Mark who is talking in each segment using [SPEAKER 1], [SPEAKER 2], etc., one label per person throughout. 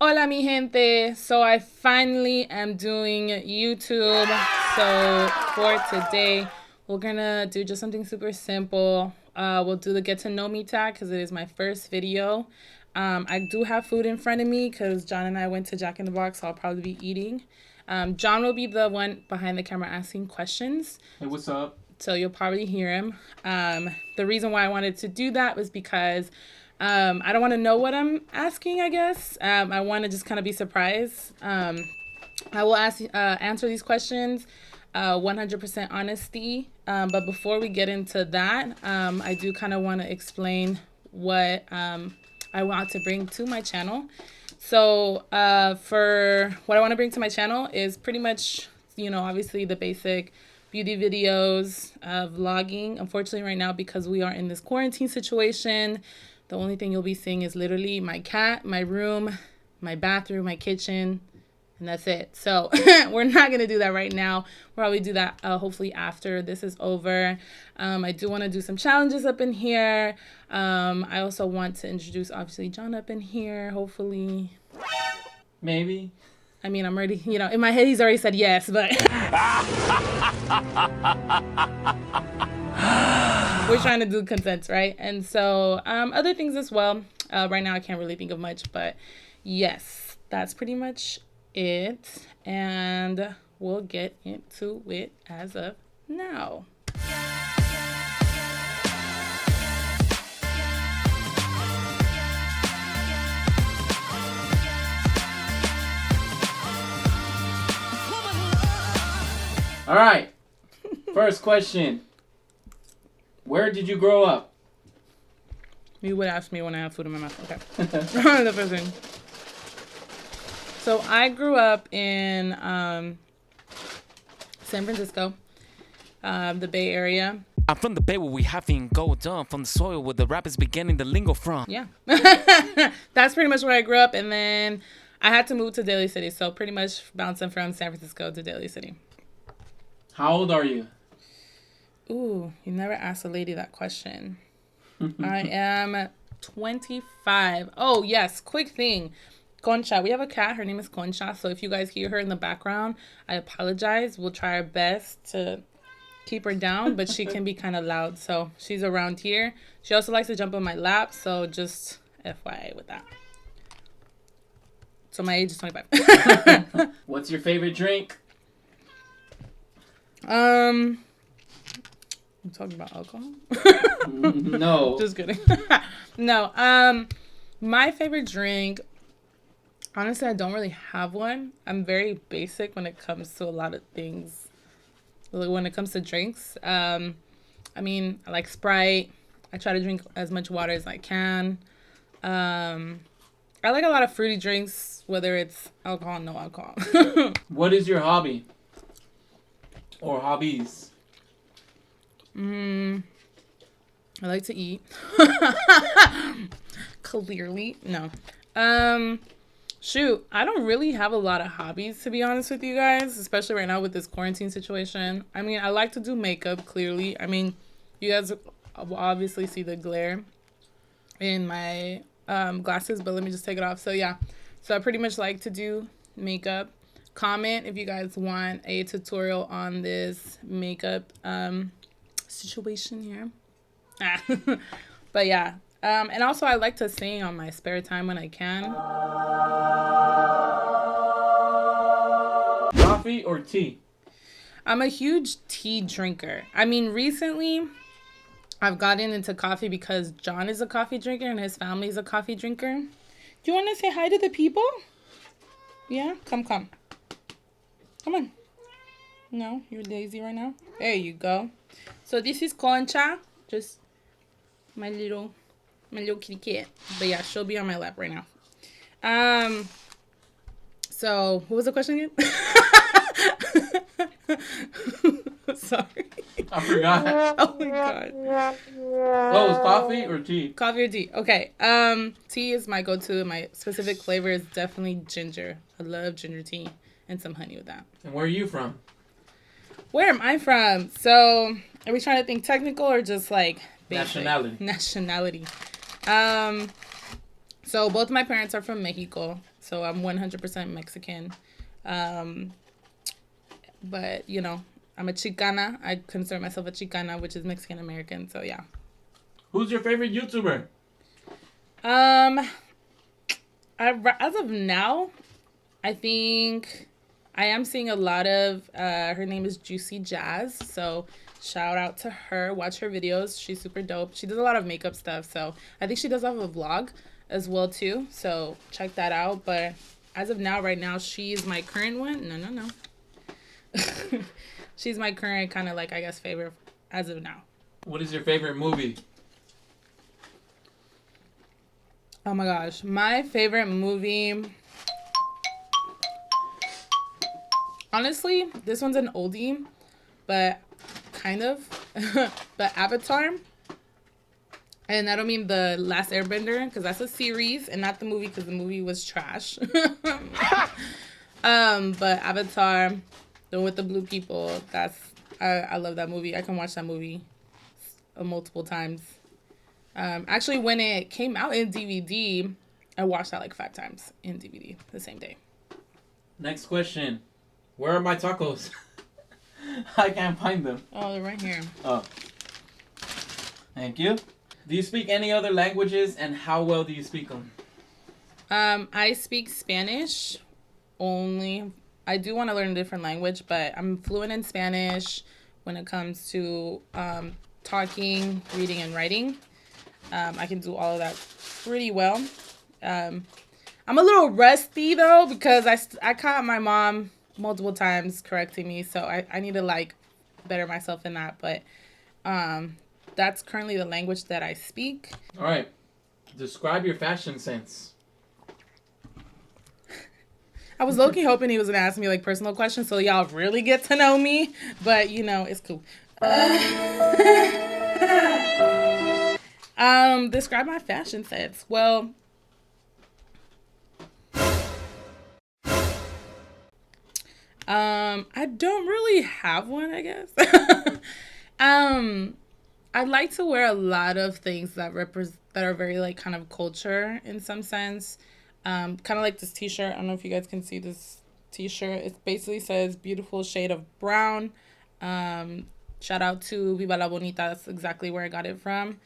[SPEAKER 1] Hola mi gente. So I finally am doing YouTube. So for today, we're gonna do just something super simple. We'll do the get to know me tag because it is my first video. I do have food in front of me because John and I went to Jack in the Box, so I'll probably be eating. John will be the one behind the camera asking questions.
[SPEAKER 2] Hey, what's up?
[SPEAKER 1] So you'll probably hear him. The reason why I wanted to do that was because I don't want to know what I'm asking, I guess. I want to just kind of be surprised. I will answer these questions 100% honesty. But before we get into that, I do kind of want to explain what I want to bring to my channel. So for what I want to bring to my channel is pretty much, obviously the basic beauty videos, vlogging. Unfortunately, right now, because we are in this quarantine situation, the only thing you'll be seeing is literally my cat, my room, my bathroom, my kitchen, and that's it. So we're not going to do that right now. We'll probably do that hopefully after this is over. I do want to do some challenges up in here. I also want to introduce, obviously, John up in here, hopefully.
[SPEAKER 2] Maybe.
[SPEAKER 1] I mean, I'm already, in my head, he's already said yes, but we're trying to do consents, right? And so other things as well. Right now, I can't really think of much, but yes, that's pretty much it. And we'll get into it as of now.
[SPEAKER 2] All right. First question. Where did you grow up?
[SPEAKER 1] You would ask me when I have food in my mouth. Okay. The first thing. So I grew up in San Francisco, the Bay Area.
[SPEAKER 3] I'm from the Bay where we having gold done from the soil where the rappers beginning the lingo from.
[SPEAKER 1] Yeah. That's pretty much where I grew up. And then I had to move to Daly City. So pretty much bouncing from San Francisco to Daly City.
[SPEAKER 2] How old are you?
[SPEAKER 1] Ooh, you never asked a lady that question. I am 25. Oh, yes. Quick thing. Concha. We have a cat. Her name is Concha. So if you guys hear her in the background, I apologize. We'll try our best to keep her down, but she can be kind of loud. So she's around here. She also likes to jump on my lap. So just FYI with that. So my age is 25.
[SPEAKER 2] What's your favorite drink?
[SPEAKER 1] I'm talking about alcohol?
[SPEAKER 2] No.
[SPEAKER 1] Just kidding. No. My favorite drink, honestly, I don't really have one. I'm very basic when it comes to a lot of things. When it comes to drinks. I mean, I like Sprite. I try to drink as much water as I can. I like a lot of fruity drinks, whether it's alcohol or no alcohol.
[SPEAKER 2] What is your hobby? Or hobbies?
[SPEAKER 1] I like to eat. Clearly. No. Shoot, I don't really have a lot of hobbies, to be honest with you guys, especially right now with this quarantine situation. I mean, I like to do makeup, clearly. I mean, you guys will obviously see the glare in my glasses, but let me just take it off. So, yeah. So, I pretty much like to do makeup. Comment if you guys want a tutorial on this makeup situation here. But yeah, and also I like to sing on my spare time when I can.
[SPEAKER 2] Coffee or tea?
[SPEAKER 1] I'm a huge tea drinker. I mean, recently I've gotten into coffee because John is a coffee drinker and his family is a coffee drinker. Do you want to say hi to the people? Yeah, come on. No, you're lazy right now. There you go. So this is Concha, just my little kitty cat. But yeah, she'll be on my lap right now. So what was the question again? Sorry.
[SPEAKER 2] I forgot.
[SPEAKER 1] Oh my god.
[SPEAKER 2] Oh, it's coffee or tea?
[SPEAKER 1] Coffee or tea? Okay. Tea is my go-to. My specific flavor is definitely ginger. I love ginger tea and some honey with that.
[SPEAKER 2] And where are you from?
[SPEAKER 1] Where am I from? So, are we trying to think technical or just like basic?
[SPEAKER 2] Nationality.
[SPEAKER 1] Nationality. So both my parents are from Mexico. So I'm 100% Mexican. But, you know, I'm a Chicana. I consider myself a Chicana, which is Mexican American. So, yeah.
[SPEAKER 2] Who's your favorite YouTuber?
[SPEAKER 1] As of now, I think I am seeing a lot of, her name is Juicy Jazz. So, shout out to her. Watch her videos. She's super dope. She does a lot of makeup stuff. So, I think she does have a vlog as well, too. So, check that out. But as of now, right now, she's my current one. No. She's my current kind of like, I guess, favorite as of now.
[SPEAKER 2] What is your favorite movie?
[SPEAKER 1] Oh my gosh. My favorite movie. Honestly, this one's an oldie, but kind of. But Avatar. And I don't mean The Last Airbender, because that's a series and not the movie, because the movie was trash. But Avatar, the one with the blue people, I love that movie. I can watch that movie multiple times. Actually, when it came out in DVD, I watched that like 5 times in DVD the same day.
[SPEAKER 2] Next question. Where are my tacos? I can't find them.
[SPEAKER 1] Oh, they're right here.
[SPEAKER 2] Oh. Thank you. Do you speak any other languages, and how well do you speak them?
[SPEAKER 1] I speak Spanish only. I do want to learn a different language, but I'm fluent in Spanish when it comes to talking, reading, and writing. I can do all of that pretty well. I'm a little rusty, though, because I caught my mom multiple times correcting me, so I need to, like, better myself in that. But that's currently the language that I speak.
[SPEAKER 2] All right. Describe your fashion sense.
[SPEAKER 1] I was low-key hoping he was going to ask me, like, personal questions so y'all really get to know me. But, you know, it's cool. Describe my fashion sense. Well, I don't really have one, I guess. I like to wear a lot of things that are very like kind of culture in some sense. Kind of like this t-shirt. I don't know if you guys can see this t-shirt. It basically says beautiful shade of brown. Shout out to Viva la Bonita. That's exactly where I got it from.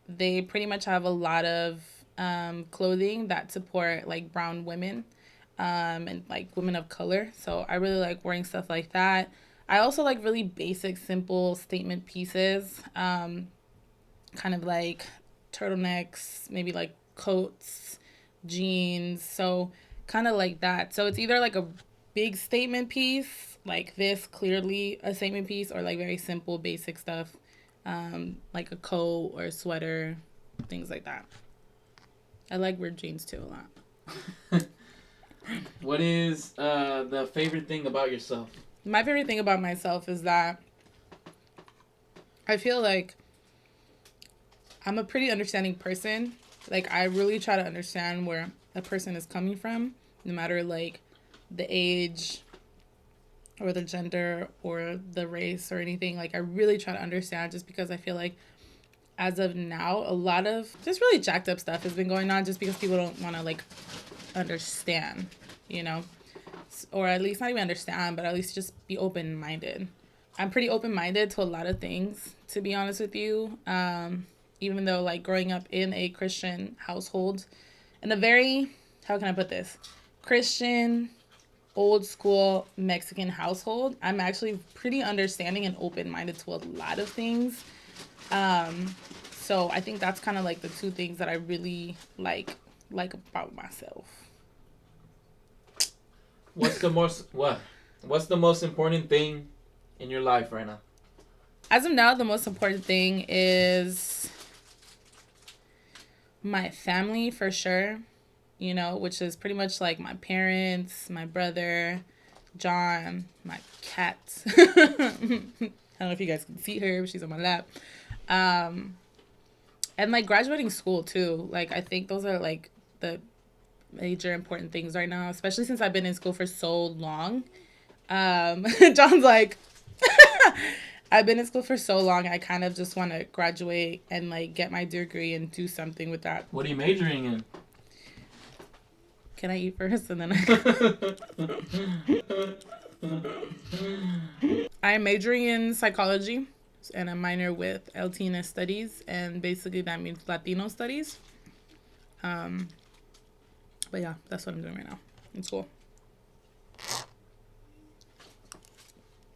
[SPEAKER 1] They pretty much have a lot of clothing that support like brown women and like women of color. So I really like wearing stuff like that. I also like really basic, simple statement pieces, kind of like turtlenecks, maybe like coats, jeans. So kind of like that. So it's either like a big statement piece, like this, clearly a statement piece, or like very simple, basic stuff, like a coat or a sweater, things like that. I like weird jeans too a lot.
[SPEAKER 2] What is the favorite thing about yourself?
[SPEAKER 1] My favorite thing about myself is that I feel like I'm a pretty understanding person. Like, I really try to understand where a person is coming from, no matter, like, the age or the gender or the race or anything. Like, I really try to understand, just because I feel like as of now, a lot of just really jacked up stuff has been going on just because people don't want to, like, understand, you know? Or at least not even understand, but at least just be open-minded. I'm pretty open-minded to a lot of things, to be honest with you. Even though, like, growing up in a Christian household, in a very, how can I put this? Christian, old school Mexican household, I'm actually pretty understanding and open-minded to a lot of things. So I think that's kind of like the two things that I really like about myself.
[SPEAKER 2] What's the most important thing in your life right now?
[SPEAKER 1] As of now, the most important thing is my family, for sure, you know, which is pretty much like my parents, my brother, John, my cat. I don't know if you guys can see her, but she's on my lap. And like graduating school too. Like, I think those are like the major important things right now, especially since I've been in school for so long. John's like, I've been in school for so long, I kind of just want to graduate and like get my degree and do something with that.
[SPEAKER 2] What are you majoring in?
[SPEAKER 1] Can I eat first and then I'm majoring in psychology and a minor with Latina studies, and basically that means Latino studies. But yeah, that's what I'm doing right now in school.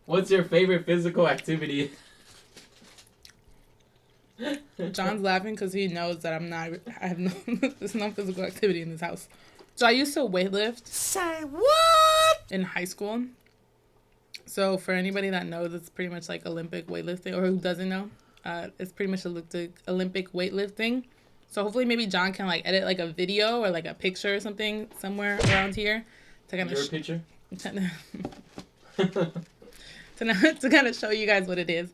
[SPEAKER 2] What's your favorite physical activity?
[SPEAKER 1] John's laughing because he knows that there's no physical activity in this house. So I used to weightlift.
[SPEAKER 3] Say what?
[SPEAKER 1] In high school. So for anybody that knows, it's pretty much like Olympic weightlifting, or who doesn't know, it's pretty much Olympic weightlifting. So hopefully maybe John can like edit like a video or like a picture or something somewhere around here to kind of
[SPEAKER 2] Your picture?
[SPEAKER 1] to kind of show you guys what it is.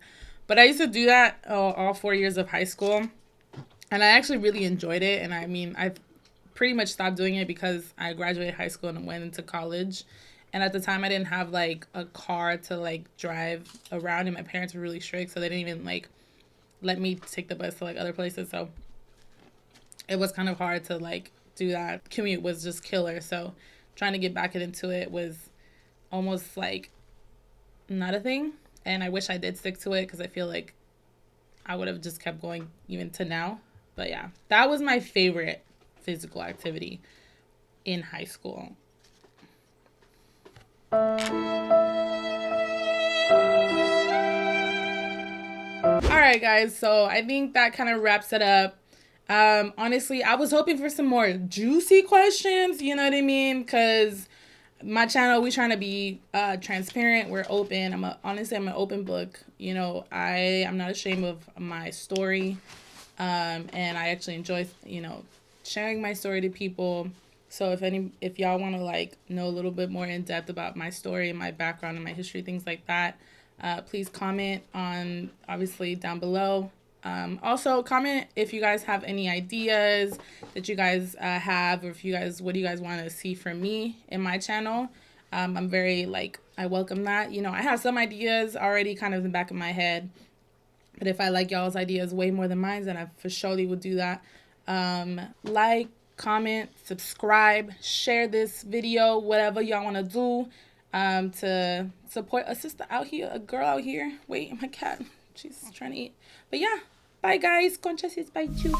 [SPEAKER 1] But I used to do that all 4 years of high school, and I actually really enjoyed it. And I mean, I've pretty much stopped doing it because I graduated high school and went into college. And at the time, I didn't have like a car to like drive around, and my parents were really strict, so they didn't even like let me take the bus to like other places. So it was kind of hard to like do that. Commute was just killer. So trying to get back into it was almost like not a thing. And I wish I did stick to it because I feel like I would have just kept going even to now. But yeah, that was my favorite physical activity in high school. All right, guys. So I think that kind of wraps it up. Honestly, I was hoping for some more juicy questions. You know what I mean? Because my channel, we trying to be transparent. We're open. I'm an open book. You know, I'm not ashamed of my story, and I actually enjoy sharing my story to people. So if y'all want to like know a little bit more in depth about my story and my background and my history, things like that, please comment on obviously down below. Also comment if you guys have any ideas that you guys have, or what do you guys want to see from me in my channel. I'm very I welcome that. You know, I have some ideas already kind of in the back of my head, but if I like y'all's ideas way more than mine, then I for surely would do that. Like, comment, subscribe, share this video, whatever y'all want to do to support a sister out here, a girl out here. Wait, my cat, she's trying to eat. But yeah, bye guys. Conchas is bye too.